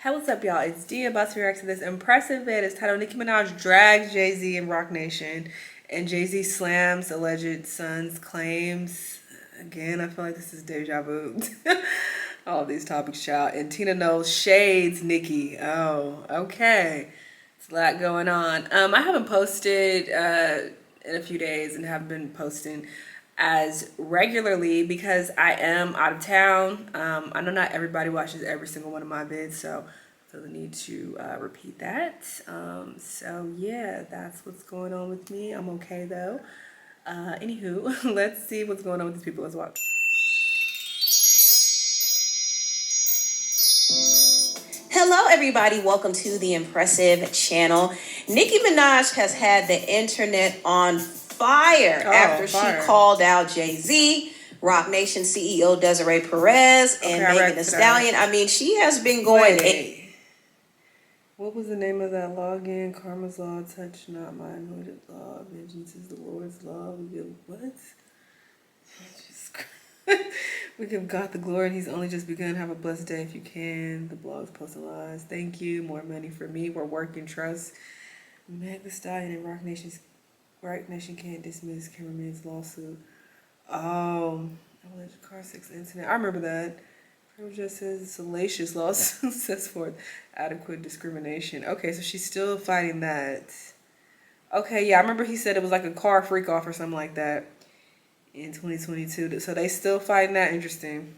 Hey, what's up, y'all? It's D about to react to this impressive vid. It's titled Nicki Minaj drags Jay-Z and Roc Nation, and Jay-Z slams alleged son's claims. Again, I feel like this is deja vu. All these topics, child. And Tina Knowles shades Nicki. Oh, okay. It's a lot going on. I haven't posted in a few days and haven't been posting as regularly because I am out of town. I know not everybody watches every single one of my vids, so I feel the need to repeat that. So yeah, that's what's going on with me. I'm okay though. Anywho, let's see what's going on with these people. Let's watch. Hello everybody, welcome to the Impressive channel. Nicki Minaj has had the internet on fire after she called out Jay-Z, Roc Nation CEO Desiree Perez, and Megan Thee Stallion. I mean, she has been going... What was the name of that law again? Karma's law, touch not my anointed law. Vengeance is the Lord's law. We give what? We give God the glory, and He's only just begun. Have a blessed day if you can. The blog's posting lies. Thank you. More money for me. We're working. Trust. Megan Thee Stallion and Roc Nation can't dismiss cameraman's lawsuit. Oh, alleged car sex incident. I remember that. It just says salacious lawsuit sets forth adequate discrimination. Okay, so she's still fighting that. Okay, yeah, I remember he said it was like a car freak off or something like that in 2022. So they still fighting that. Interesting.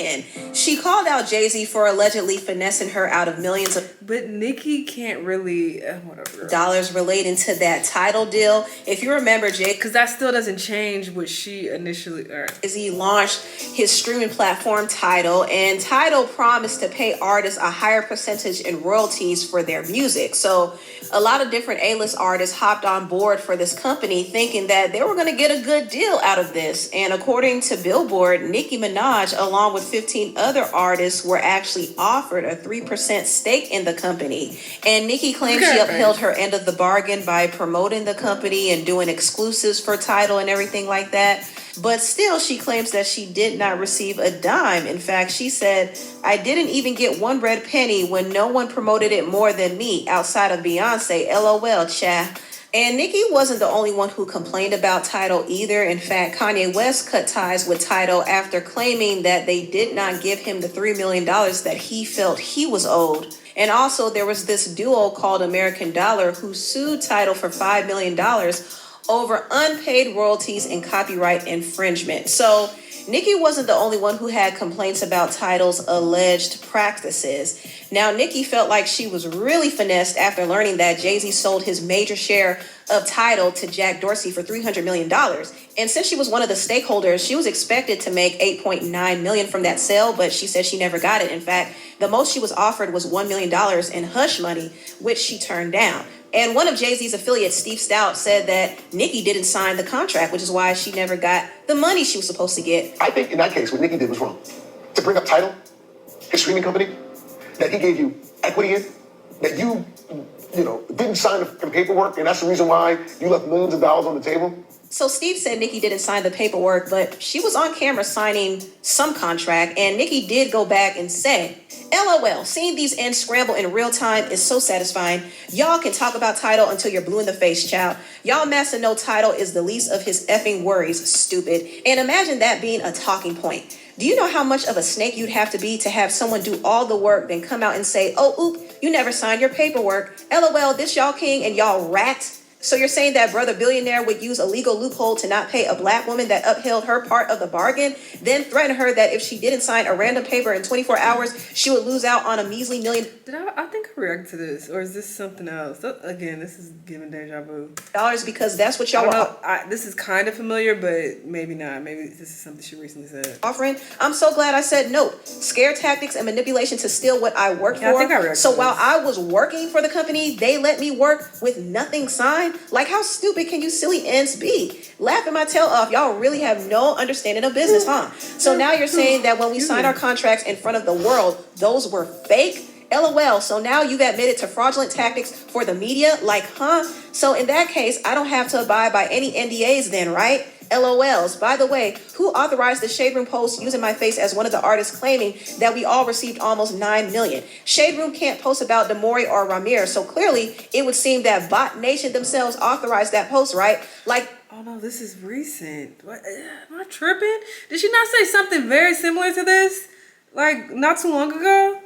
And she called out Jay-Z for allegedly finessing her out of millions of... But Nicki can't really... whatever. ...dollars relating to that title deal. If you remember, Jay... Because that still doesn't change what she initially... He launched his streaming platform Tidal, and Tidal promised to pay artists a higher percentage in royalties for their music. So a lot of different A-list artists hopped on board for this company thinking that they were going to get a good deal out of this. And according to Billboard, Nicki Minaj, along with 15 other artists, were actually offered a 3% stake in the company. And Nicki claims she upheld her end of the bargain by promoting the company and doing exclusives for Tidal and everything like that. But still, she claims that she did not receive a dime. In fact, she said, "I didn't even get one red penny when no one promoted it more than me outside of Beyonce. LOL, cha." And Nicki wasn't the only one who complained about Tidal either. In fact, Kanye West cut ties with Tidal after claiming that they did not give him the $3 million that he felt he was owed. And also there was this duo called American Dollar who sued Tidal for $5 million over unpaid royalties and copyright infringement. So Nicki wasn't the only one who had complaints about Tidal's alleged practices. Now, Nicki felt like she was really finessed after learning that Jay-Z sold his major share of Tidal to Jack Dorsey for $300 million. And since she was one of the stakeholders, she was expected to make $8.9 million from that sale, but she said she never got it. In fact, the most she was offered was $1 million in hush money, which she turned down. And one of Jay-Z's affiliates, Steve Stout, said that Nicki didn't sign the contract, which is why she never got the money she was supposed to get. I think in that case, what Nicki did was wrong. To bring up Tidal, his streaming company, that he gave you equity in, that you didn't sign the paperwork, and that's the reason why you left millions of dollars on the table. So Steve said Nicki didn't sign the paperwork, but she was on camera signing some contract, and Nicki did go back and say, "LOL, seeing these ends scramble in real time is so satisfying. Y'all can talk about Tidal until you're blue in the face, child. Y'all massa know Tidal is the least of his effing worries, stupid." And imagine that being a talking point. Do you know how much of a snake you'd have to be to have someone do all the work, then come out and say, "Oh, oop, you never signed your paperwork. LOL, this y'all king and y'all rat." So you're saying that brother billionaire would use a legal loophole to not pay a black woman that upheld her part of the bargain, then threaten her that if she didn't sign a random paper in 24 hours, she would lose out on a measly $1 million. I think I reacted to this, or is this something else? Again, this is giving deja vu. Because that's what y'all were. This is kind of familiar, but maybe not. Maybe this is something she recently said. Offering. I'm so glad I said no. Scare tactics and manipulation to steal what I work for. I think I reacted so to while this. I was working for the company, they let me work with nothing signed. Like, how stupid can you silly ends be? Laughing my tail off. Y'all really have no understanding of business, huh? So now you're saying that when we signed our contracts in front of the world, those were fake? LOL. So now you've admitted to fraudulent tactics for the media? Like, huh? So in that case, I don't have to abide by any NDAs then, right? LOLs. By the way, who authorized the Shade Room post using my face as one of the artists claiming that we all received almost 9 million? Shade Room can't post about Demori or Ramir, so clearly it would seem that Bot Nation themselves authorized that post, right? Like, oh no, this is recent. What, am I tripping? Did she not say something very similar to this? Like, not too long ago?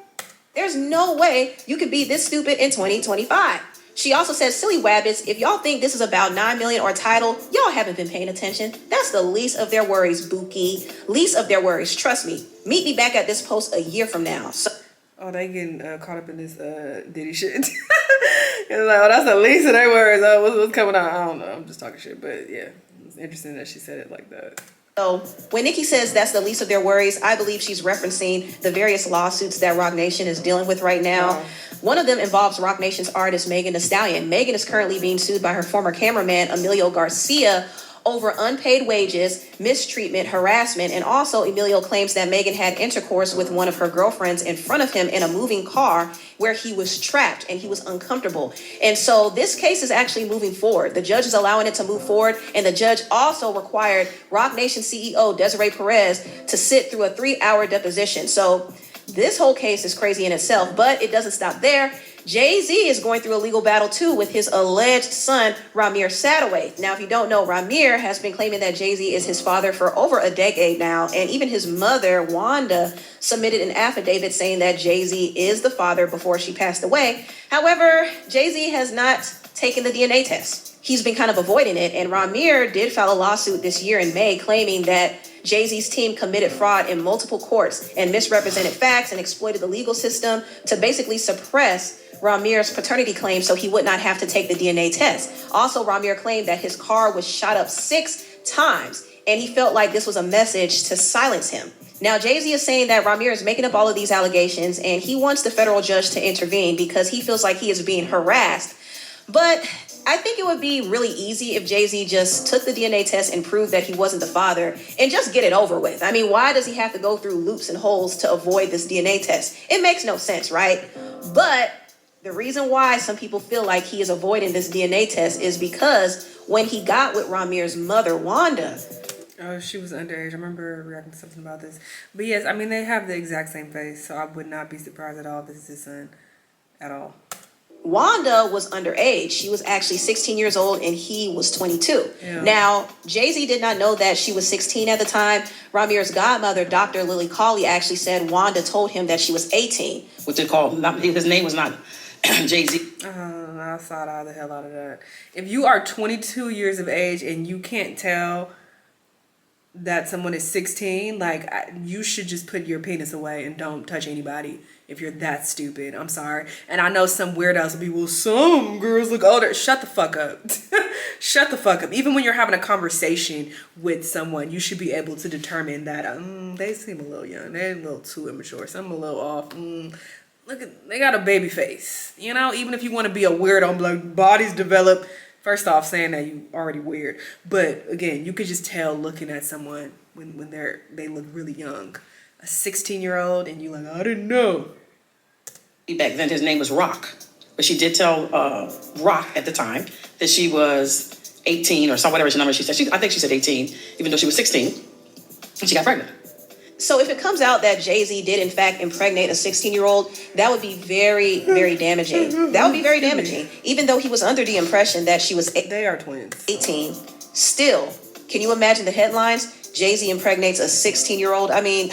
there's no way you could be this stupid in 2025. She also says, silly wabbits, if y'all think this is about 9 million or title, y'all haven't been paying attention. That's the least of their worries, Buki. Least of their worries. Trust me. Meet me back at this post a year from now. So, oh, they getting caught up in this Diddy shit. It's like, oh, that's the least of their worries. Oh, what's coming out? I don't know. I'm just talking shit. But yeah, it's interesting that she said it like that. So when Nicki says that's the least of their worries, I believe she's referencing the various lawsuits that Roc Nation is dealing with right now. Wow. One of them involves Roc Nation's artist Megan Thee Stallion. Megan is currently being sued by her former cameraman Emilio Garcia over unpaid wages, mistreatment, harassment, and also Emilio claims that Megan had intercourse with one of her girlfriends in front of him in a moving car where he was trapped and he was uncomfortable. And so this case is actually moving forward. The judge is allowing it to move forward, and the judge also required Roc Nation CEO Desiree Perez to sit through a 3-hour deposition. So this whole case is crazy in itself, but it doesn't stop there. Jay-Z is going through a legal battle too with his alleged son, Ramir Sadaway. Now, if you don't know, Ramir has been claiming that Jay-Z is his father for over a decade now, and even his mother, Wanda, submitted an affidavit saying that Jay-Z is the father before she passed away. However, Jay-Z has not taken the DNA test. He's been kind of avoiding it, and Ramir did file a lawsuit this year in May claiming that Jay-Z's team committed fraud in multiple courts and misrepresented facts and exploited the legal system to basically suppress Ramir's paternity claim so he would not have to take the DNA test. Also, Ramir claimed that his car was shot up 6 times, and he felt like this was a message to silence him. Now, Jay-Z is saying that Ramir is making up all of these allegations, and he wants the federal judge to intervene because he feels like he is being harassed. But I think it would be really easy if Jay-Z just took the DNA test and proved that he wasn't the father and just get it over with. I mean, why does he have to go through loops and holes to avoid this DNA test? It makes no sense, right? But the reason why some people feel like he is avoiding this DNA test is because when he got with Ramir's mother, Wanda. Oh, she was underage. I remember reacting to something about this. But yes, I mean, they have the exact same face, so I would not be surprised at all if this is his son at all. Wanda was underage. She was actually 16 years old and he was 22. Yeah. Now, Jay-Z did not know that she was 16 at the time. Ramir's godmother, Dr. Lily Colley, actually said Wanda told him that she was 18. What they call, his name was not Jay-Z. I saw the hell out of that. If you are 22 years of age and you can't tell that someone is 16, like, you should just put your penis away and don't touch anybody if you're that stupid. I'm sorry. And I know some weirdos will be, well, some girls look older. Shut the fuck up. Shut the fuck up. Even when you're having a conversation with someone, you should be able to determine that they seem a little young. They're a little too immature. Some a little off. Look, they got a baby face. You know, even if you want to be a weirdo, I'm like, bodies develop. First off, saying that you already weird. But again, you could just tell looking at someone when they look really young. A 16-year-old and you like, I didn't know. Back then, his name was Roc. But she did tell Roc at the time that she was 18 or some whatever number she said. I think she said 18, even though she was 16. And she got pregnant. So if it comes out that Jay-Z did in fact impregnate a 16-year-old, that would be very, very damaging. That would be very damaging. Even though he was under the impression that she was They are twins. 18. Still, can you imagine the headlines? Jay-Z impregnates a 16-year-old. I mean,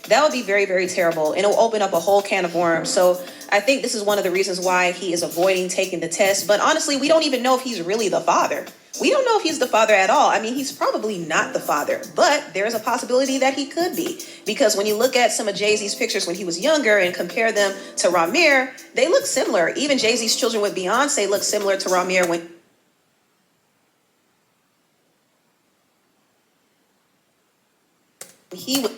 that would be very, very terrible. And it will open up a whole can of worms. So I think this is one of the reasons why he is avoiding taking the test. But honestly, we don't even know if he's really the father. We don't know if he's the father at all. I mean, he's probably not the father, but there's a possibility that he could be. Because when you look at some of Jay-Z's pictures when he was younger and compare them to Ramir, they look similar. Even Jay-Z's children with Beyonce look similar to Ramir when he was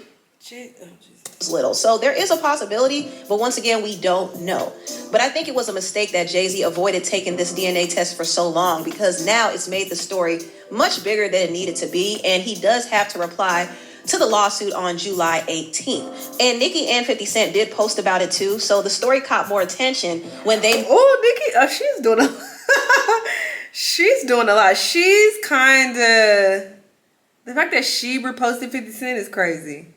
little. So there is a possibility, but once again, we don't know. But I think it was a mistake that Jay-Z avoided taking this DNA test for so long, because now it's made the story much bigger than it needed to be, and he does have to reply to the lawsuit on July 18th. And Nicki and 50 Cent did post about it too, so the story caught more attention when they... Oh, Nicki, she's doing a she's doing a lot. She's kind of The fact that she reposted 50 Cent is crazy.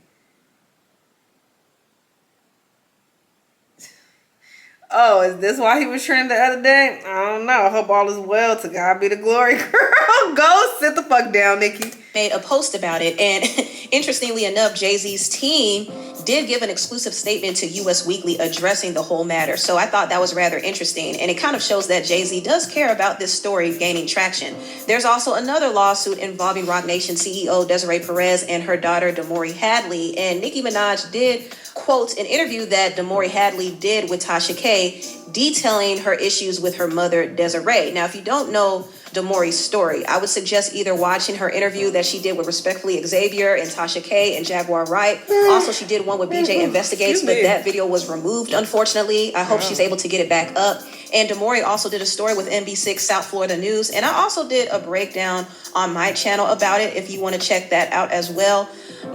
Oh, is this why he was trending the other day? I don't know. I hope all is well. To God be the glory, girl. Go sit the fuck down, Nicki. Made a post about it, and interestingly enough, Jay-Z's team did give an exclusive statement to US Weekly addressing the whole matter. So I thought that was rather interesting, and it kind of shows that Jay-Z does care about this story gaining traction. There's also another lawsuit involving Roc Nation CEO Desiree Perez and her daughter Damori Hadley, and Nicki Minaj did quote an interview that Damori Hadley did with Tasha K, detailing her issues with her mother Desiree. Now, if you don't know Damori's story, I would suggest either watching her interview that she did with Respectfully Xavier and Tasha K and Jaguar Wright. Also, she did one with BJ Investigates, but that video was removed, unfortunately. I hope she's able to get it back up. And Damori also did a story with NB6 South Florida News, and I also did a breakdown on my channel about it if you want to check that out as well.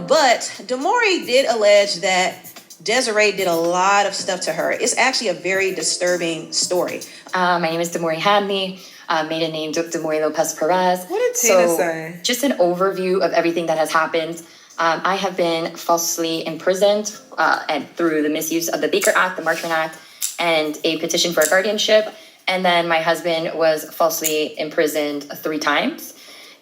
But Damori did allege that Desiree did a lot of stuff to her. It's actually a very disturbing story. My name is Damori Hadley. Maiden name Damori Lopez Perez. What did Tina say? Just an overview of everything that has happened. I have been falsely imprisoned and through the misuse of the Baker Act, the Marchman Act, and a petition for a guardianship. And then my husband was falsely imprisoned 3 times.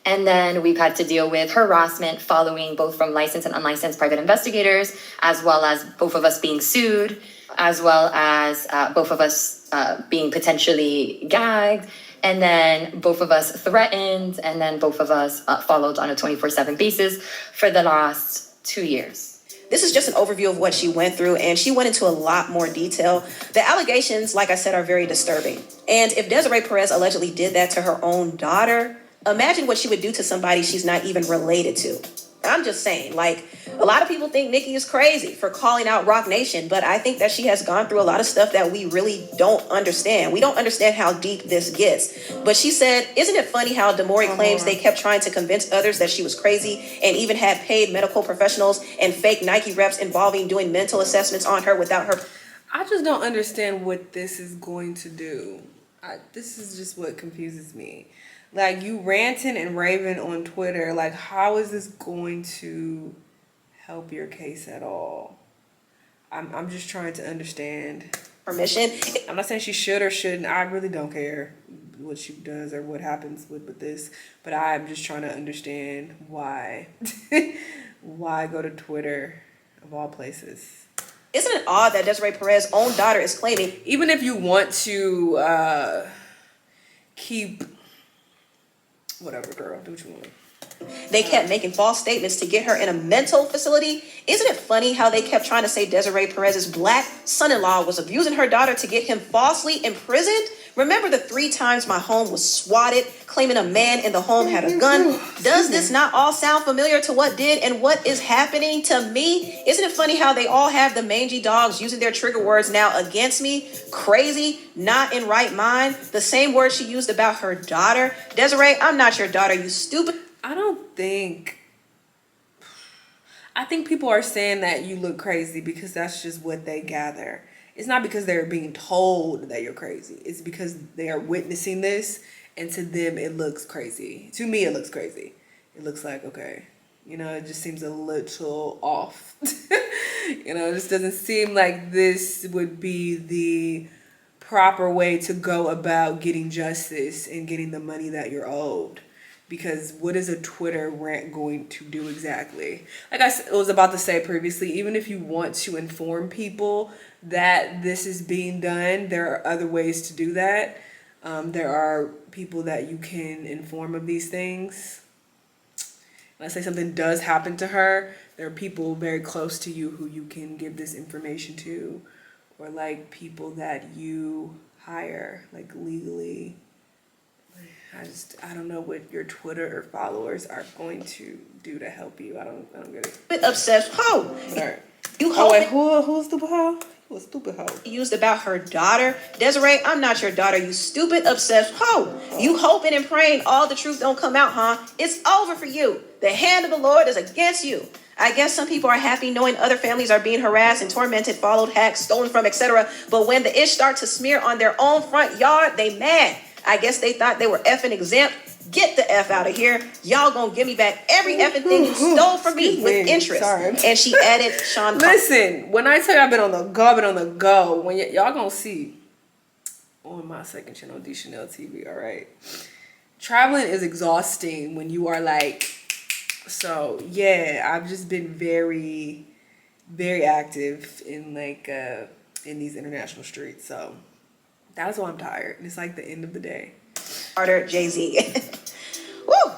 And then we've had to deal with harassment following both from licensed and unlicensed private investigators, as well as both of us being sued, as well as both of us being potentially gagged, and then both of us threatened, and then both of us followed on a 24/7 basis for the last 2 years. This is just an overview of what she went through, and she went into a lot more detail. The allegations, like I said, are very disturbing. And if Desiree Perez allegedly did that to her own daughter, imagine what she would do to somebody she's not even related to. I'm just saying, like, a lot of people think Nicki is crazy for calling out Roc Nation, but I think that she has gone through a lot of stuff that we really don't understand. We don't understand how deep this gets. But she said, isn't it funny how Damori claims they kept trying to convince others that she was crazy and even had paid medical professionals and fake Nike reps involving doing mental assessments on her without her. I just don't understand what this is going to do. This is just what confuses me. Like, you ranting and raving on Twitter, like, how is this going to help your case at all? I'm just trying to understand. Permission. I'm not saying she should or shouldn't. I really don't care what she does or what happens with this. But I'm just trying to understand why. Why go to Twitter, of all places? Isn't it odd that Desiree Perez's own daughter is claiming, even if you want to keep... Whatever, girl. Do what you want. they kept making false statements to get her in a mental facility? Isn't it funny how they kept trying to say Desiree Perez's black son-in-law was abusing her daughter to get him falsely imprisoned? Remember the 3 times my home was swatted, claiming a man in the home had a gun? Does this not all sound familiar to what did and what is happening to me? Isn't it funny how they all have the mangy dogs using their trigger words now against me? Crazy, not in right mind. The same word she used about her daughter. Desiree, I'm not your daughter, you stupid. I think people are saying that you look crazy because that's just what they gather. It's not because they're being told that you're crazy. It's because they are witnessing this, and to them it looks crazy. To me, it looks crazy. It looks like, okay, it just seems a little off. It just doesn't seem like this would be the proper way to go about getting justice and getting the money that you're owed. Because what is a Twitter rant going to do exactly? Like I was about to say previously, even if you want to inform people that this is being done, there are other ways to do that. There are people that you can inform of these things. Let's say something does happen to her, there are people very close to you who you can give this information to, or like people that you hire, like legally. I don't know what your Twitter or followers are going to do to help you. I don't get it. Bit obsessed. How? Right. You Oh wait, hope who's stupid hoe? Who's stupid hoe? used about her daughter. Desiree, I'm not your daughter, you stupid obsessed hoe. You hoping and praying all the truth don't come out, huh? It's over for you. The hand of the Lord is against you. I guess some people are happy knowing other families are being harassed and tormented, followed, hacked, stolen from, etc. But when the ish start to smear on their own front yard, they mad. I guess they thought they were effing exempt. Get the F out of here. Y'all gonna give me back every effing thing you stole from me with interest. Sorry. And she added Sean. Listen, when I tell you I've been on the go, I've been on the go. When y'all gonna see on my second channel, D Shanell TV, all right? Traveling is exhausting when you are like, so yeah, I've just been very, very active in like, in these international streets. So that's why I'm tired. It's like the end of the day. Carter, Jay-Z. Woo!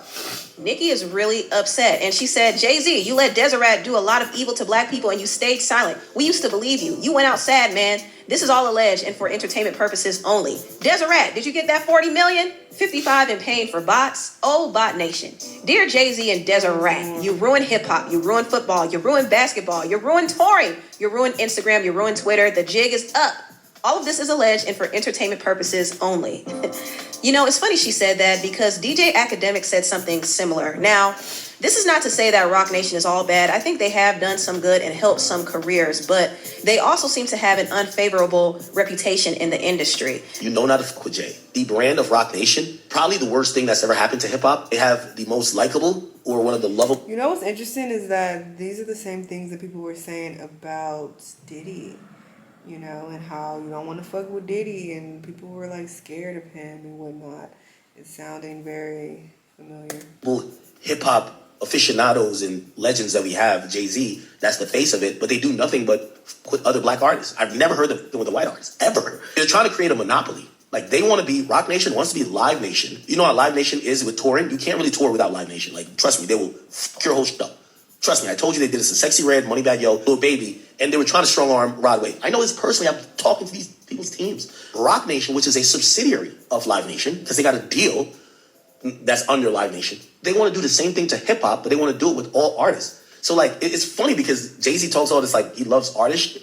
Nicki is really upset. And she said, Jay-Z, you let Desiree do a lot of evil to black people and you stayed silent. We used to believe you. You went out sad, man. This is all alleged and for entertainment purposes only. Desiree, did you get that 40 million? 55 in paying for bots? Oh, Bot Nation. Dear Jay-Z and Desiree, you ruined hip-hop, you ruined football, you ruined basketball, you ruined touring, you ruined Instagram, you ruined Twitter. The jig is up. All of this is alleged and for entertainment purposes only. You know, it's funny she said that because DJ Academic said something similar. Now, this is not to say that Roc Nation is all bad. I think they have done some good and helped some careers, but they also seem to have an unfavorable reputation in the industry. You know not to fuck with Jay. The brand of Roc Nation, probably the worst thing that's ever happened to hip hop. They have the most likable or one of the lovable. You know what's interesting is that these are the same things that people were saying about Diddy. You know, and how you don't want to fuck with Diddy, and people were like scared of him and whatnot. It's sounding very familiar. Hip hop aficionados and legends that we have, Jay-Z, that's the face of it, but they do nothing but with other black artists. I've never heard them with the white artists, ever. They're trying to create a monopoly. Like, they want to be, Roc Nation wants to be Live Nation. You know how Live Nation is with touring? You can't really tour without Live Nation. Like, trust me, they will fuck your whole shit up. Trust me, I told you they did this in Sexy Red, Moneybag Yo, Lil Baby, and they were trying to strong arm Rod Wave. I know this personally. I'm talking to these people's teams. Roc Nation, which is a subsidiary of Live Nation, because they got a deal that's under Live Nation. They want to do the same thing to hip hop, but they want to do it with all artists. So like, it's funny because Jay-Z talks all this like he loves artists,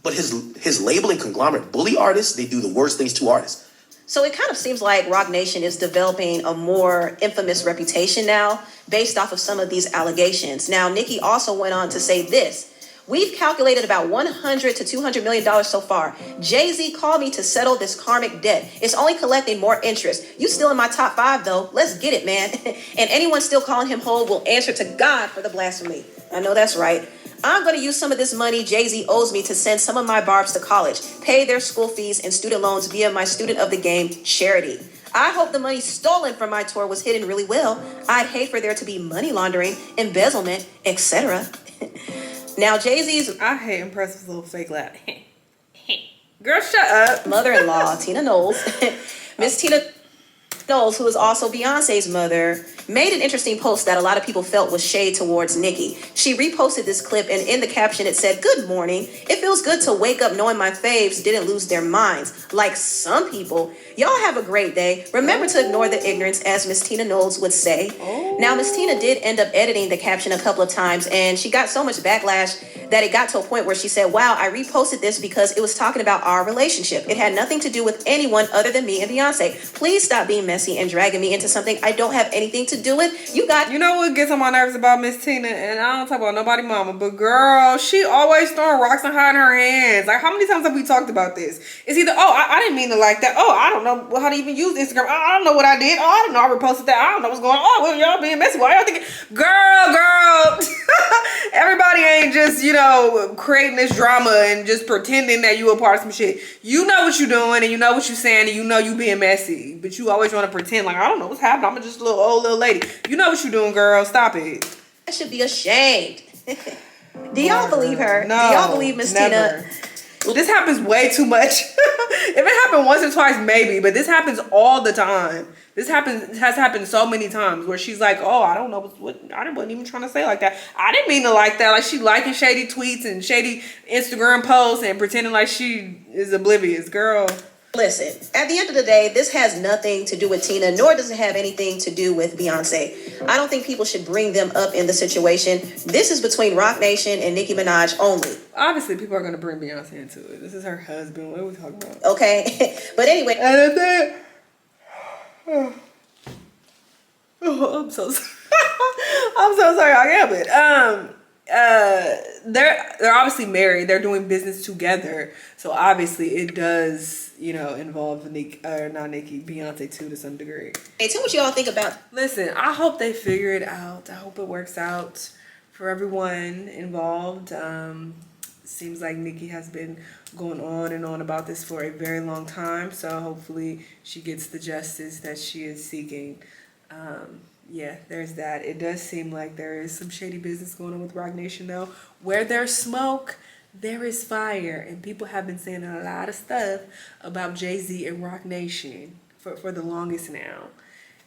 but his label and conglomerate bully artists. They do the worst things to artists. So it kind of seems like Roc Nation is developing a more infamous reputation now based off of some of these allegations. Now, Nicki also went on to say this. We've calculated about $100 to $200 million so far. Jay-Z called me to settle this karmic debt. It's only collecting more interest. You still in my top 5 though. Let's get it, man. And anyone still calling him whole will answer to God for the blasphemy. I know that's right. I'm going to use some of this money Jay-Z owes me to send some of my barbs to college, pay their school fees and student loans via my Student of the Game charity. I hope the money stolen from my tour was hidden really well. I'd hate for there to be money laundering, embezzlement, etc. Now, Jay-Z's... I hate impressive little fake laugh. Girl, shut up. Mother-in-law, Tina Knowles. Miss Tina Knowles, who is also Beyonce's mother, made an interesting post that a lot of people felt was shade towards Nicki. She reposted this clip, and in the caption it said, "Good morning. It feels good to wake up knowing my faves didn't lose their minds. Like some people. Y'all have a great day. Remember to ignore the ignorance," as Miss Tina Knowles would say. Now, Miss Tina did end up editing the caption a couple of times, and she got so much backlash that it got to a point where she said, "Wow, I reposted this because it was talking about our relationship. It had nothing to do with anyone other than me and Beyonce. Please stop being messy and dragging me into something I don't have anything to do with. You know what gets on my nerves about Miss Tina, and I don't talk about nobody mama, but girl, she always throwing rocks and hiding her hands. Like, how many times have we talked about this? It's either, I didn't mean to like that. I don't know how to even use Instagram. I don't know what I did. I don't know I reposted that. I don't know what's going on. Well, y'all being messy. Why y'all thinking, girl, everybody ain't just, creating this drama and just pretending that you a part of some shit. You know what you doing, and you know what you saying, and you know you being messy, but you always want to pretend like, I don't know what's happening. I'm just a old little lady. You know what you doing, girl. Stop it. I should be ashamed." Do y'all believe her? No, do y'all believe Miss Tina? This happens way too much. If it happened once or twice, maybe, but this happens all the time. This has happened so many times where she's like, I don't know what I wasn't even trying to say like that. I didn't mean to like that. Like, she liking shady tweets and shady Instagram posts and pretending like she is oblivious, girl. Listen, at the end of the day, this has nothing to do with Tina, nor does it have anything to do with Beyonce. I don't think people should bring them up in the situation. This is between Roc Nation and Nicki Minaj only. Obviously, people are going to bring Beyonce into it. This is her husband. What are we talking about? Okay. But anyway. And then, I'm so sorry. I'm so sorry. I am it. they're obviously married. They're doing business together, so obviously it does, you know, involve Beyonce too to some degree. Hey, tell what y'all think about. Listen, I hope they figure it out. I hope it works out for everyone involved. Seems like Nicki has been going on and on about this for a very long time, so hopefully she gets the justice that she is seeking. Yeah, there's that. It does seem like there is some shady business going on with Roc Nation, though. Where there's smoke, there is fire. And people have been saying a lot of stuff about Jay-Z and Roc Nation for the longest now.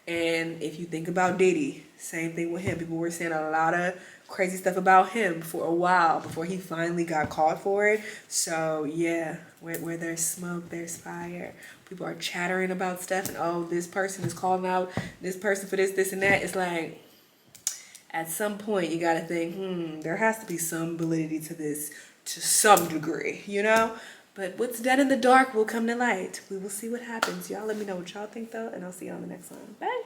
And if you think about Diddy, same thing with him. People were saying a lot of crazy stuff about him for a while before he finally got caught for it. So, yeah, where there's smoke, there's fire. People are chattering about stuff, and oh, this person is calling out this person for this, and that. It's like, at some point, you gotta think, there has to be some validity to this to some degree, you know? But what's done in the dark will come to light. We will see what happens. Y'all let me know what y'all think, though, and I'll see you on the next one. Bye.